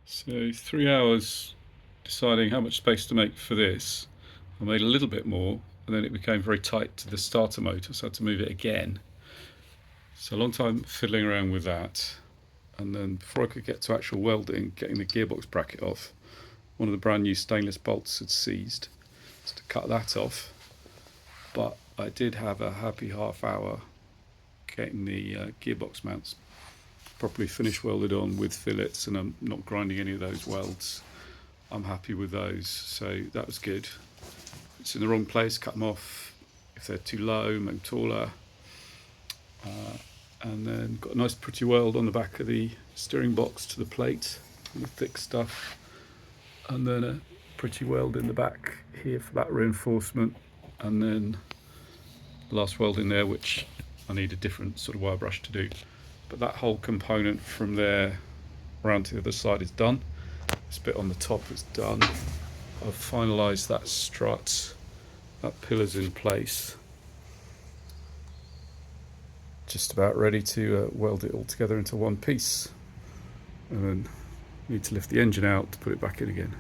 So 3 hours deciding how much space to make for this. I made a little bit more, and then it became very tight to the starter motor, so I had to move it again. So a long time fiddling around with that. And then before I could get to actual welding, getting the gearbox bracket off, one of the brand new stainless bolts had seized. So to cut that off. But I did have a happy half hour getting the gearbox mounts properly finish welded on with fillets, and I'm not grinding any of those welds. I'm happy with those, so that was good. If it's in the wrong place, cut them off. If they're too low, make them taller. And then got a nice pretty weld on the back of the steering box to the plate, the thick stuff, and then a pretty weld in the back here for that reinforcement, and then the last weld in there, which I need a different sort of wire brush to do. But that whole component from there around to the other side is done. This bit on the top is done. I've finalised that strut, that pillar's in place. Just about ready to weld it all together into one piece, and then need to lift the engine out to put it back in again.